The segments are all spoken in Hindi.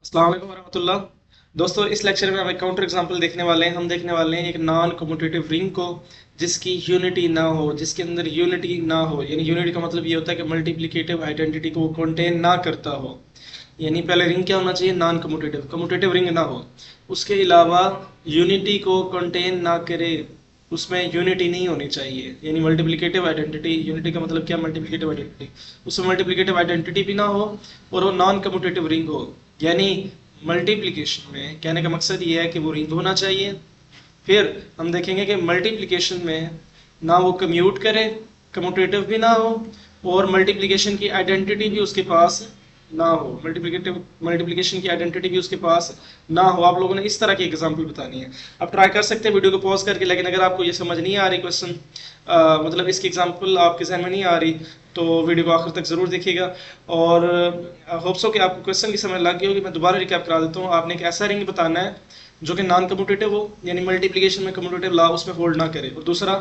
अस्सलाम वालेकुम वरहमतुल्लाह। दोस्तों, इस लेक्चर में हम एक काउंटर एग्जांपल देखने वाले हैं। हम देखने वाले हैं एक नॉन कम्यूटेटिव रिंग को जिसकी यूनिटी ना हो, जिसके अंदर यूनिटी ना हो। यानी यूनिटी का मतलब ये होता है कि मल्टीप्लिकेटिव आइडेंटिटी को वो कंटेन ना करता हो। यानी पहले रिंग क्या होना चाहिए? नॉन कम्यूटेटिव, कम्यूटेटिव रिंग ना हो। उसके अलावा यूनिटी को कंटेन ना करे, उसमें यूनिटी नहीं होनी चाहिए। यानी मल्टीप्लिकेटिव आइडेंटिटी, यूनिटी का मतलब क्या? Multiplicative identity. उसमें मल्टीप्लिकेटिव आइडेंटिटी भी ना हो और वो नॉन कम्यूटेटिव रिंग हो। यानी मल्टीप्लिकेशन में कहने का मकसद ये है कि वो रिंग होना चाहिए। फिर हम देखेंगे कि मल्टीप्लिकेशन में ना वो कम्यूट करे, कम्यूटेटिव भी ना हो, और मल्टीप्लिकेशन की आइडेंटिटी भी उसके पास ना हो। मल्टीप्लिकेशन की आइडेंटिटी भी उसके पास ना हो। आप लोगों ने इस तरह की एग्जांपल बतानी है। आप ट्राई कर सकते हैं वीडियो को पॉज करके, लेकिन अगर आपको ये समझ नहीं आ रही क्वेश्चन, मतलब इसकी एग्जांपल आपके जहन में नहीं आ रही, तो वीडियो को आखिर तक ज़रूर देखिएगा। और होप्स हो कि आपको क्वेश्चन की समझ लग गई होगी। मैं दोबारा रिकैप करा देता हूँ। आपने एक ऐसा रिंग बताना है जो कि नॉन कम्यूटेटिव हो, यानी मल्टीप्लिकेशन में कम्यूटेटिव लॉ उसमें होल्ड ना करे, और दूसरा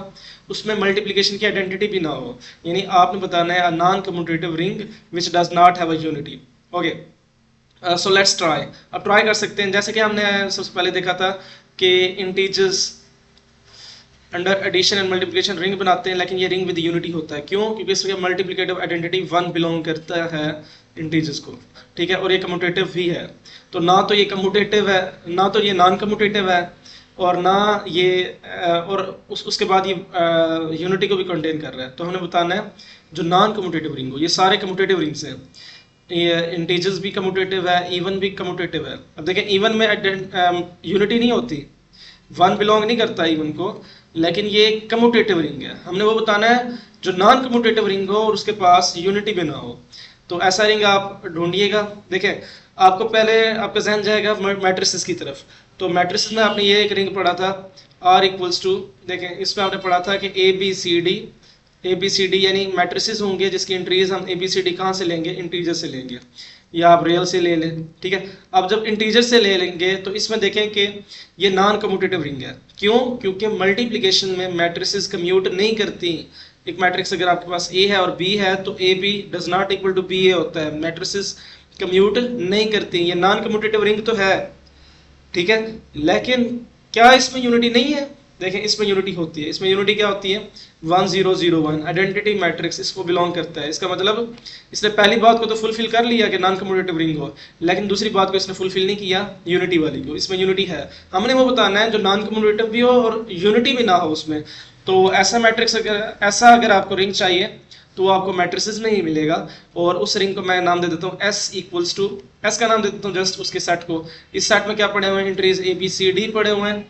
उसमें मल्टीप्लिकेशन की आइडेंटिटी भी ना हो। यानी आपने बताना है a non commutative ring which does not have a unity. Okay, so let's try. अब ट्राई कर सकते हैं। जैसे कि हमने सबसे पहले देखा था कि integers under addition and multiplication ring बनाते हैं, लेकिन ये रिंग विद यूनिटी होता है। क्यों? क्योंकि इसमें मल्टीप्लिकेटिव आइडेंटिटी 1 बिलोंग करता है इंटीजर्स को, ठीक है, और ये कम्यूटेटिव भी है। तो ना तो ये कम्यूटेटिव है, ना तो ये नॉन कम्यूटेटिव है, और ना ये और उसके बाद ये यूनिटी को भी कंटेन कर रहा है। तो हमने बताना है जो नॉन कम्यूटेटिव रिंग हो। ये सारे कम्यूटेटिव रिंग्स हैं। ये इंटीजर्स भी कम्यूटेटिव है, इवन भी कम्यूटेटिव है। अब देखें, इवन में यूनिटी नहीं होती, 1 बिलोंग नहीं करता इवन को, लेकिन ये कम्यूटेटिव रिंग है। हमने वो बताना है जो नॉन कम्यूटेटिव रिंग हो और उसके पास यूनिटी भी ना हो। तो ऐसा रिंग आप ढूंढिएगा। देखें, आपको पहले आपका जहन जाएगा मैट्रिसेस की तरफ। तो मैट्रिसेस में आपने ये एक रिंग पढ़ा था, R इक्वल्स टू, देखें इसमें आपने पढ़ा था कि ए बी सी डी यानी मैट्रिसेस होंगे जिसकी एंट्रीज हम ए बी सी डी कहाँ से लेंगे? इंटीजर से लेंगे, या आप रियल से ले लें, ठीक है। अब जब इंटीजर से ले लेंगे तो इसमें देखें कि ये नॉन कम्यूटेटिव रिंग है। क्यों? क्योंकि मल्टीप्लिकेशन में मैट्रिसेस कम्यूट नहीं करती। एक मैट्रिक्स अगर आपके पास ए है और बी है तो A B does not equal to B A होता है। मैट्रिसेस कम्यूट नहीं करती। ये नॉन कम्यूटेटिव रिंग तो है, ठीक है, लेकिन क्या इसमें यूनिटी नहीं है? देखें, इसमें यूनिटी होती है। इसमें यूनिटी क्या होती है? 1 0 0 1 आइडेंटिटी मैट्रिक्स इसको बिलोंग करता है। इसका मतलब इसने पहली बात को तो फुलफिल कर लिया कि नॉन कम्यूटेटिव रिंग हो, लेकिन दूसरी बात को इसने फुलफिल नहीं किया, यूनिटी वाली को। इसमें यूनिटी है। हमने वो बताना है जो नॉन कम्यूटेटिव भी हो और यूनिटी भी ना हो उसमें। तो ऐसा मैट्रिक्स अगर आपको रिंग चाहिए तो आपको मैट्रिसेस में ही मिलेगा। और उस रिंग को मैं नाम दे देता हूँ S इक्वल्स टू, एस का नाम दे देता हूँ जस्ट उसके सेट को। इस सेट में क्या पड़े हुए हैं? Entries A B C D पड़े हुए हैं,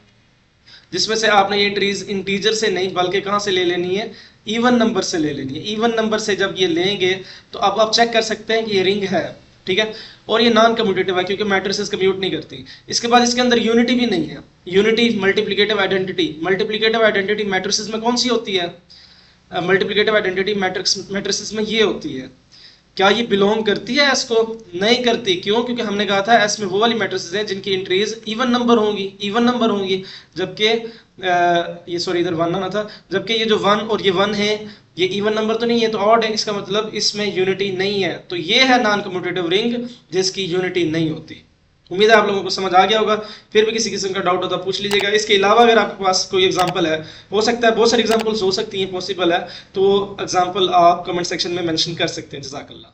जिसमें से आपने ये एंट्रीज इंटीजर से नहीं बल्कि कहाँ से ले लेनी है? इवन नंबर से ले लेनी है। इवन नंबर से जब ये लेंगे तो अब आप चेक कर सकते हैं कि ये रिंग है, ठीक है, और ये नॉन कम्यूटेटिव है क्योंकि मैट्रिसेस कम्यूट नहीं करती। इसके बाद इसके अंदर यूनिटी भी नहीं है। यूनिटी मल्टीप्लिकेटिव आइडेंटिटी मैट्रिसेस में कौन सी होती है? मल्टीप्लिकेटिव आइडेंटिटी मैट्रिसेस में ये होती है। क्या ये बिलोंग करती है एस को? नहीं करती। क्यों? क्योंकि हमने कहा था एस में वो वाली मैट्रिसेस हैं जिनकी एंट्रीज इवन नंबर होंगी, जबकि ये सॉरी इधर वन आना था, जबकि ये जो वन और ये वन है ये इवन नंबर तो नहीं है, तो ऑड है। इसका मतलब इसमें यूनिटी नहीं है। तो ये है नॉन कम्यूटेटिव रिंग जिसकी यूनिटी नहीं होती। उम्मीद है आप लोगों को समझ आ गया होगा। फिर भी किसी किस्म का डाउट हो तो पूछ लीजिएगा। इसके अलावा अगर आपके पास कोई एग्जांपल है, हो सकता है बहुत सारी एग्जांपल्स हो सकती हैं, पॉसिबल है, तो एग्जांपल आप कमेंट सेक्शन में मेंशन कर सकते हैं। जज़ाकल्लाह।